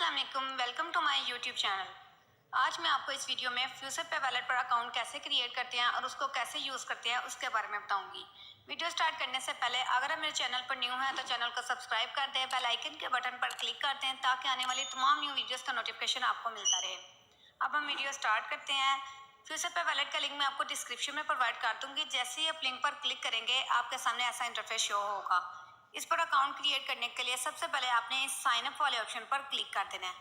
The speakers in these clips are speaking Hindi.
अस्सलाम वालेकुम, welcome to my YouTube channel. आज मैं आपको इस वीडियो में फ्यूचर पे वैलेट पर अकाउंट कैसे क्रिएट करते हैं और उसको कैसे यूज़ करते हैं उसके बारे में बताऊंगी। वीडियो स्टार्ट करने से पहले अगर आप मेरे चैनल पर न्यू हैं तो चैनल को सब्सक्राइब कर दें, बेल आइकन के बटन पर क्लिक कर दें ताकि आने वाली तमाम न्यू वीडियोज़ का नोटिफिकेशन आपको मिलता रहे। अब हम वीडियो स्टार्ट करते हैं। फ्यूचर पे वैलेट का लिंक मैं आपको डिस्क्रिप्शन में प्रोवाइड कर दूंगी। जैसे ही आप लिंक पर क्लिक करेंगे आपके सामने ऐसा इंटरफेस शो होगा। इस पर अकाउंट क्रिएट करने के लिए सबसे पहले आपने इस साइन अप वाले ऑप्शन पर क्लिक कर देना है।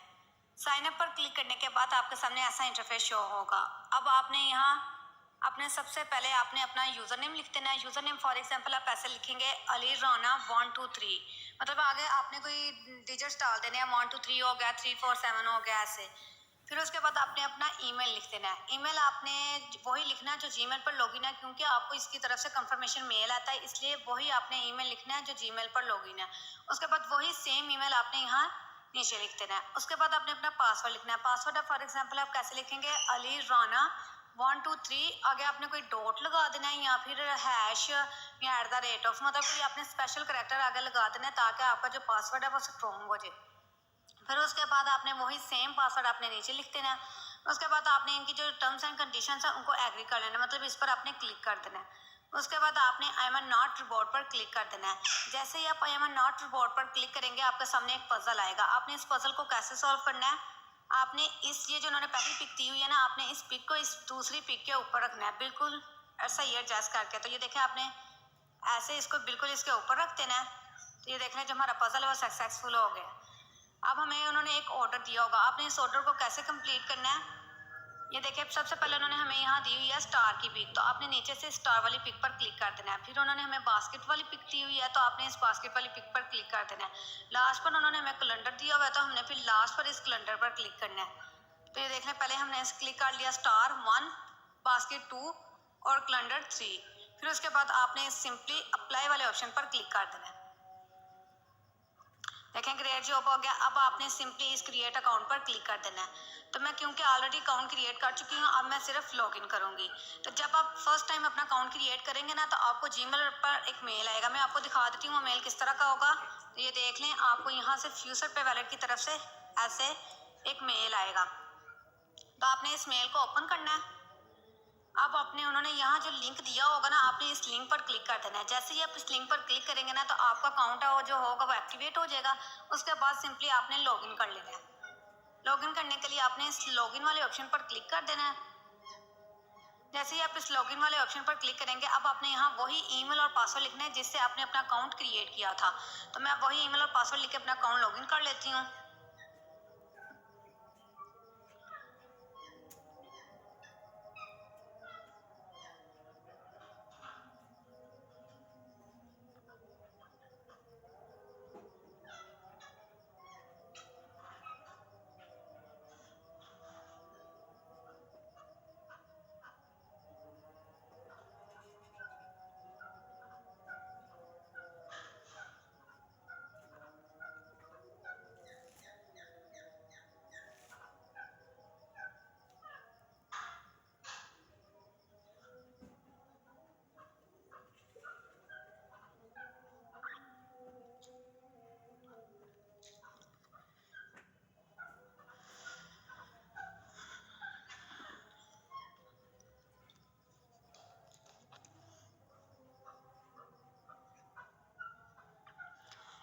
साइन अप पर क्लिक करने के बाद आपके सामने ऐसा इंटरफेस शो होगा। अब आपने यहाँ अपने सबसे पहले आपने अपना यूज़र नेम लिख देना है। यूज़र नेम फॉर एग्जांपल आप ऐसे लिखेंगे अली राना 123, मतलब आगे आपने कोई डिजिट्स डाल देने हैं, 123 हो गया, 347 हो गया, ऐसे। फिर उसके बाद आपने अपना ईमेल लिख देना है। ईमेल आपने वही लिखना है जो जीमेल पर लॉगिन है, क्योंकि आपको इसकी तरफ से कंफर्मेशन मेल आता है, इसलिए वही आपने ईमेल लिखना है जो जीमेल पर लॉगिन है। उसके बाद वही सेम ईमेल आपने यहाँ नीचे लिख देना है। उसके बाद आपने अपना पासवर्ड लिखना है। पासवर्ड फॉर एग्जांपल आप कैसे लिखेंगे अली राना 123, आगे आपने कोई डॉट लगा देना है या फिर हैश या @ ऑफ, मतलब कोई आपने स्पेशल करैक्टर आगे लगा देना है ताकि आपका जो पासवर्ड है वो स्ट्रॉन्ग हो जाए। फिर उसके बाद आपने वही सेम पासवर्ड आपने नीचे लिख देना है। उसके बाद आपने इनकी जो टर्म्स एंड कंडीशंस है उनको एग्री कर लेना है, मतलब इस पर आपने क्लिक कर देना है। उसके बाद आपने आई एम नॉट रिवॉर्ड पर क्लिक कर देना है। जैसे ही आप आई एम नॉट रिवॉर्ड पर क्लिक करेंगे आपके सामने एक पजल आएगा। आपने इस पजल को कैसे सॉल्व करना है, आपने इस ये जो उन्होंने पहली पिक दी हुई है ना, आपने इस पिक को इस दूसरी पिक के ऊपर रखना है, बिल्कुल ऐसा ही एडजस्ट करके। तो ये देखें, आपने ऐसे इसको बिल्कुल इसके ऊपर रख देना है। तो ये देख लें जो हमारा पजल है वो सक्सेसफुल हो गया। अब हमें उन्होंने एक ऑर्डर दिया होगा, आपने इस ऑर्डर को कैसे कंप्लीट करना है, ये देखिए सबसे पहले उन्होंने हमें यहाँ दी हुई है स्टार की पिक, तो आपने नीचे से स्टार वाली पिक पर क्लिक कर देना है। फिर उन्होंने हमें बास्केट वाली पिक दी हुई है, तो आपने इस बास्केट वाली पिक पर क्लिक कर देना है। लास्ट पर उन्होंने हमें कैलेंडर दिया हुआ है, तो हमने फिर लास्ट पर इस कैलेंडर पर क्लिक करना है। तो ये देख लें, पहले हमने इस क्लिक कर लिया स्टार 1, बास्केट 2 और कैलेंडर 3। फिर उसके बाद आपने सिंपली अप्लाई वाले ऑप्शन पर क्लिक कर देना है। देखें क्रिएट जॉब हो गया। अब आपने सिंपली इस क्रिएट अकाउंट पर क्लिक कर देना है। तो मैं क्योंकि ऑलरेडी अकाउंट क्रिएट कर चुकी हूँ, अब मैं सिर्फ लॉगिन करूँगी। तो जब आप फर्स्ट टाइम अपना अकाउंट क्रिएट करेंगे ना, तो आपको जीमेल पर एक मेल आएगा। मैं आपको दिखा देती हूँ वो मेल किस तरह का होगा। तो ये देख लें, आपको यहाँ से फ्यूचर पे वैलेट की तरफ से ऐसे एक मेल आएगा। तो आपने इस मेल को ओपन करना है। अब आपने उन्होंने यहाँ जो लिंक दिया होगा ना, आपने इस लिंक पर क्लिक कर देना है। जैसे ही आप इस लिंक पर क्लिक करेंगे ना, तो आपका अकाउंट है वो जो होगा वो एक्टिवेट हो जाएगा। उसके बाद सिंपली आपने लॉगिन कर लेना है। लॉगिन करने के लिए आपने इस लॉगिन वाले ऑप्शन पर क्लिक कर देना है। जैसे ही आप इस लॉगिन वाले ऑप्शन पर क्लिक करेंगे, अब आपने यहाँ वही ईमेल और पासवर्ड लिखना है जिससे आपने अपना अकाउंट क्रिएट किया था। तो मैं वही ईमेल और पासवर्ड लिख के अपना अकाउंट लॉगिन कर लेती हूँ।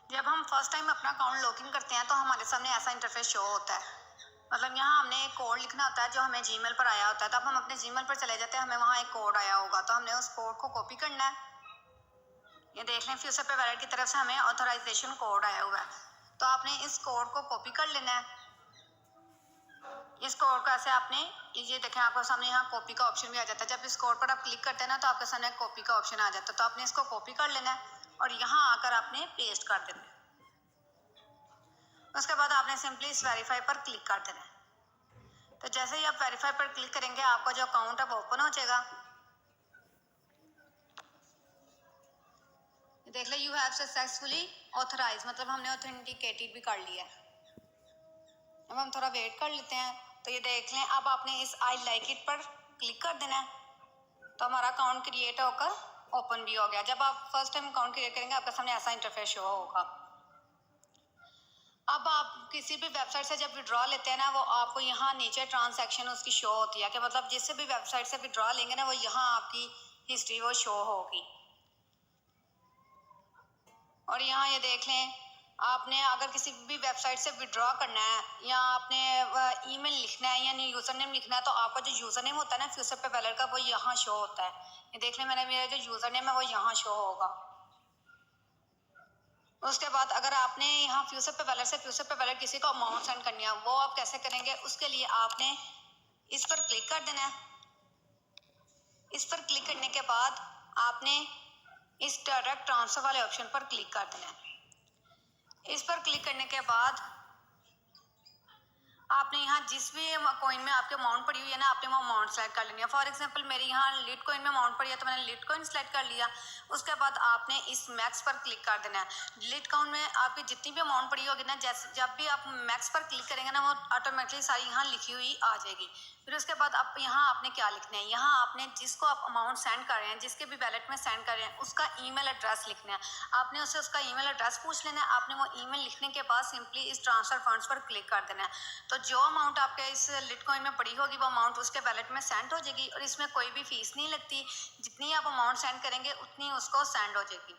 जब हम फर्स्ट टाइम अपना अकाउंट लॉगिन करते हैं तो हमारे सामने ऐसा इंटरफेस शो होता है। मतलब यहाँ हमने एक कोड लिखना होता है जो हमें जीमेल पर आया होता है। तो अब हम अपने जीमेल पर चले जाते हैं, हमें वहाँ एक कोड आया होगा, तो हमने उस कोड को कॉपी करना है। ये देख लें, फ्यूचर पे वैलेट की तरफ से हमें ऑथराइजेशन कोड आया हुआ है, तो आपने इस कोड को कॉपी कर लेना है। इस कोड का ऐसे आपने ये देखें, आपके सामने यहाँ कॉपी का ऑप्शन भी आ जाता है। जब इस कोड पर आप क्लिक करते हैं ना, तो आपके सामने कॉपी का ऑप्शन आ जाता है। तो आपने इसको कॉपी कर लेना है और यहाँ आकर आपने पेस्ट कर देना है। उसके बाद आपने सिंपली इस वेरीफाई पर क्लिक कर देना है। तो जैसे ही आप वेरीफाई पर क्लिक करेंगे, आपका जो अकाउंट है वो ओपन हो जाएगा। देख ले, यू हैव सक्सेसफुली ऑथराइज, मतलब हमने ऑथेंटिकेटेड भी कर लिया है। अब हम थोड़ा वेट कर लेते हैं। तो ये देख लें, अब आपने इस आई लाइक इट पर क्लिक कर देना है, तो हमारा अकाउंट क्रिएट होकर ओपन भी हो गया। जब आप फर्स्ट टाइम अकाउंट क्रिएट करेंगे, आपके सामने ऐसा इंटरफेस शो होगा। अब आप किसी भी वेबसाइट से जब विड्रॉ लेते हैं ना, वो आपको यहाँ नीचे ट्रांजैक्शन उसकी शो होती है कि मतलब जिससे भी वेबसाइट से विड्रॉ लेंगे ना, वो यहाँ आपकी हिस्ट्री वो शो होगी। और यहाँ ये देख लें, आपने अगर किसी भी वेबसाइट से विड्रॉ करना है या आपने ईमेल लिखना है या यूज़र नेम लिखना है, तो आपका जो यूज़र नेम होता है ना फ्यूचर पे वैलेट का, वो यहाँ शो होता है। ये देख लें, मेरा जो यूज़र नेम है वो यहाँ शो होगा। उसके बाद अगर आपने यहाँ फ्यूचर पे वैलेट से फ्यूचर पे वैलेट किसी को अमाउंट सेंड करनी है, वो आप कैसे करेंगे? उसके लिए आपने इस पर क्लिक कर देना है। इस पर क्लिक करने के बाद आपने इस डायरेक्ट ट्रांसफर वाले ऑप्शन पर क्लिक कर देना है। इस पर क्लिक करने के बाद आपने यहाँ जिस भी कॉइन में आपके अमाउंट पड़ी हुई है ना, आपने वो अमाउंट सेलेक्ट कर लेनी है। फॉर एग्जांपल मेरी यहाँ लिट कॉइन में अमाउंट पड़ी है, तो मैंने लिट कॉइन सेलेक्ट कर लिया। उसके बाद आपने इस मैक्स पर क्लिक कर देना है। लिट कॉइन में आपकी जितनी भी अमाउंट पड़ी होगी ना, जैसे जब भी आप मैक्स पर क्लिक करेंगे ना, वो ऑटोमेटिकली सारी यहाँ लिखी हुई आ जाएगी। फिर उसके बाद आप यहाँ आपने क्या लिखना है, यहाँ आपने जिसको आप अमाउंट सेंड कर रहे हैं, जिसके भी वैलेट में सेंड कर रहे हैं, उसका ईमेल एड्रेस लिखना है। आपने उससे उसका ईमेल एड्रेस पूछ लेना है। आपने वो ईमेल लिखने के बाद सिंपली इस ट्रांसफर फंड्स पर क्लिक कर देना है। तो जो अमाउंट आपके इस लिटकॉइन में पड़ी होगी, वो अमाउंट उसके वैलेट में सेंड हो जाएगी और इसमें कोई भी फीस नहीं लगती। जितनी आप अमाउंट सेंड करेंगे उतनी उसको सेंड हो जाएगी।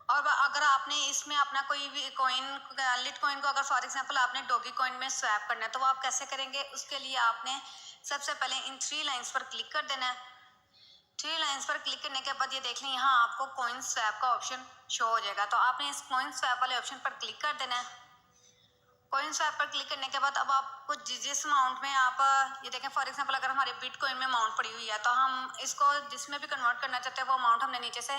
और अगर आपने इसमें अपना कोई भी कॉइन, लिट कॉइन को अगर फॉर एग्जांपल आपने डॉगी कॉइन में स्वैप करना है, तो वो आप कैसे करेंगे? उसके लिए आपने सबसे पहले इन 3 लाइंस पर क्लिक कर देना है। 3 लाइंस पर क्लिक करने के बाद ये देख लें, यहाँ आपको कॉइन स्वैप का ऑप्शन शो हो जाएगा। तो आपने इस कॉइन स्वैप वाले ऑप्शन पर क्लिक कर देना है। कॉइन स्वैप पर क्लिक करने के बाद अब आपको जिस अमाउंट में आप ये देखें, फॉर एग्जांपल अगर हमारे बिटकॉइन में अमाउंट पड़ी हुई है, तो हम इसको जिसमें भी कन्वर्ट करना चाहते हैं, वो अमाउंट हमने नीचे से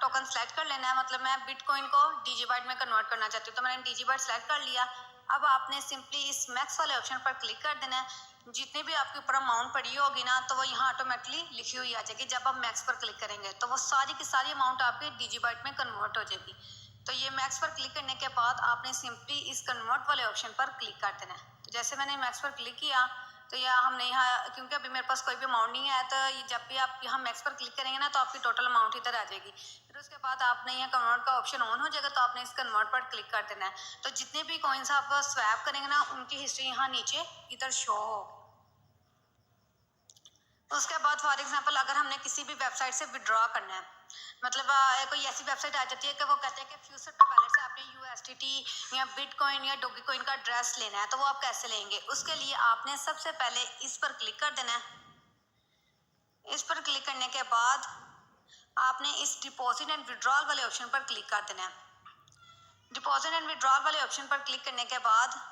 टोकन सेलेक्ट कर लेना है। मतलब मैं बिटकॉइन को डीजीबाइट में कन्वर्ट करना चाहती हूँ, तो मैंने डीजीबाइट सेलेक्ट कर लिया। अब आपने सिंपली इस मैक्स वाले ऑप्शन पर क्लिक कर देना है। जितनी भी आपके ऊपर अमाउंट पड़ी होगी ना, तो वो यहाँ ऑटोमेटिकली लिखी हुई आ जाएगी। जब आप मैक्स पर क्लिक करेंगे तो वो सारी की सारी अमाउंट आपके डीजीबाइट में कन्वर्ट हो जाएगी। तो ये मैक्स पर क्लिक करने के बाद आपने सिंपली इस कन्वर्ट वाले ऑप्शन पर क्लिक कर देना है। तो जैसे मैंने मैक्स पर क्लिक किया, तो यह हमने यहाँ, क्योंकि अभी मेरे पास कोई भी अमाउंट नहीं है, तो जब भी आप यहाँ मैक्स पर क्लिक करेंगे ना, तो आपकी टोटल अमाउंट इधर आ जाएगी। फिर उसके बाद आपने यहाँ कन्वर्ट का ऑप्शन ऑन हो जाएगा, तो आपने इस कन्वर्ट पर क्लिक कर देना है। तो जितने भी कॉइन्स आप स्वैप करेंगे ना, उनकी हिस्ट्री यहाँ नीचे इधर शो होगी। तो उसके बाद फॉर एग्जांपल अगर हमने किसी भी वेबसाइट से विड्रॉ करना है, मतलब कोई ऐसी वेबसाइट आ जाती है कि वो कहते हैं कि फ्यूचर पे वैलेट से आपने यूएसडीटी या बिटकॉइन या डॉगी कॉइन का एड्रेस लेना है, तो वो आप कैसे लेंगे? उसके लिए आपने सबसे पहले इस पर क्लिक कर देना है। इस पर क्लिक करने के बाद आपने इस डिपॉजिट एंड विड्रॉल वाले ऑप्शन पर क्लिक कर देना है। डिपॉजिट एंड विड्रॉल वाले ऑप्शन पर क्लिक करने के बाद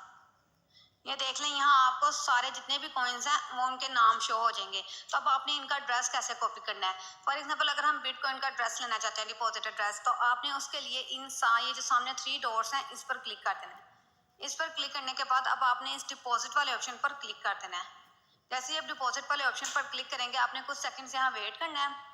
ये देख लें, यहाँ आपको सारे जितने भी कॉइन्स हैं वो उनके नाम शो हो जाएंगे। तो अब आपने इनका एड्रेस कैसे कॉपी करना है? फॉर एग्जांपल अगर हम बिटकॉइन का एड्रेस लेना चाहते हैं, डिपॉजिट एड्रेस, तो आपने उसके लिए ये जो सामने 3 डॉट्स हैं, इस पर क्लिक कर देना है। इस पर क्लिक करने के बाद अब आपने इस डिपॉजिट वाले ऑप्शन पर क्लिक कर देना है। जैसे ही आप डिपॉजिट वाले ऑप्शन पर क्लिक करेंगे, आपने कुछ सेकंड्स यहाँ वेट करना है।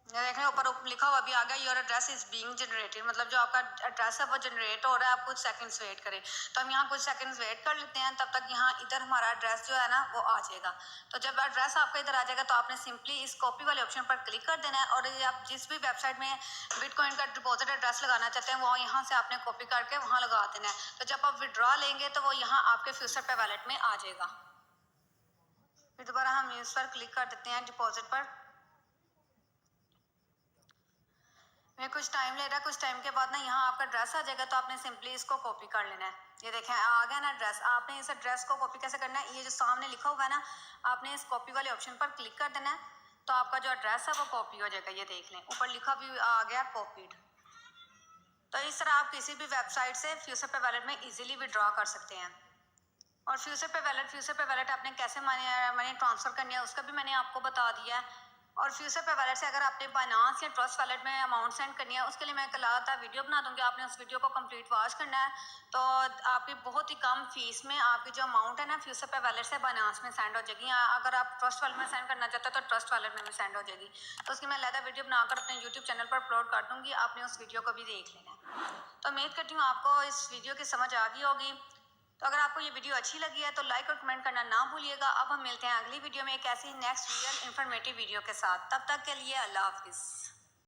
देख रहे हैं ऊपर लिखा हुआ भी आ गया, your address is being generated, मतलब जो आपका एड्रेस है वो जनरेट हो रहा है। आप कुछ सेकंड्स वेट करें। तो हम यहाँ कुछ सेकंड्स वेट कर लेते हैं, तब तक यहाँ इधर हमारा एड्रेस जो है ना वो आ जाएगा। तो जब एड्रेस आपका इधर आ जाएगा, तो आपने सिंपली इस कॉपी वाले ऑप्शन पर क्लिक कर देना है और आप जिस भी वेबसाइट में बिटकॉइन का डिपॉजिट एड्रेस लगाना चाहते हैं, वो यहाँ से आपने कॉपी करके वहाँ लगा देना है। तो जब आप विड्रॉ लेंगे तो वो यहाँ आपके फ्यूचर पे वैलेट में आ जाएगा। फिर दोबारा हम इस पर क्लिक कर देते हैं डिपॉजिट पर। मैं कुछ टाइम ले रहा है, कुछ टाइम के बाद ना यहाँ आपका एड्रेस आ जाएगा, तो आपने सिंपली इसको कॉपी कर लेना है। ये देखें आ गया ना एड्रेस। आपने इस एड्रेस को कॉपी कैसे करना है? ये जो सामने लिखा हुआ है ना, आपने इस कॉपी वाले ऑप्शन पर क्लिक कर देना है, तो आपका जो एड्रेस है वो कॉपी हो जाएगा। ये देख लें ऊपर लिखा भी आ गया कॉपीड। तो इस तरह आप किसी भी वेबसाइट से फ्यूचर पे वैलेट में इजीली विड्रॉ कर सकते हैं। और फ्यूचर पे वैलेट आपने कैसे मनी ट्रांसफ़र करनी है, उसका भी मैंने आपको बता दिया है। और फ्यूचर पे वैलेट से अगर आपने बाइनांस या ट्रस्ट वैलेट में अमाउंट सेंड करनी है, उसके लिए मैं कल आता वीडियो बना दूंगी। आपने उस वीडियो को कंप्लीट वॉच करना है, तो आपकी बहुत ही कम फीस में आपकी जो अमाउंट है ना फ्यूचर पे वैलेट से बाइनांस में सेंड हो जाएगी। या अगर आप ट्रस्ट वैलेट में सेंड करना चाहते हो, तो ट्रस्ट वैलेट में भी सेंड हो जाएगी। तो उसकी मैं अलग वीडियो बनाकर अपने यूट्यूब चैनल पर अपलोड कर दूँगी, आपने उस वीडियो को भी देख लेना है। तो उम्मीद करती हूँ आपको इस वीडियो की समझ आ गई होगी। तो अगर आपको ये वीडियो अच्छी लगी है तो लाइक और कमेंट करना ना भूलिएगा। अब हम मिलते हैं अगली वीडियो में एक ऐसी नेक्स्ट रियल इन्फॉर्मेटिव वीडियो के साथ। तब तक के लिए अल्लाह हाफिज़।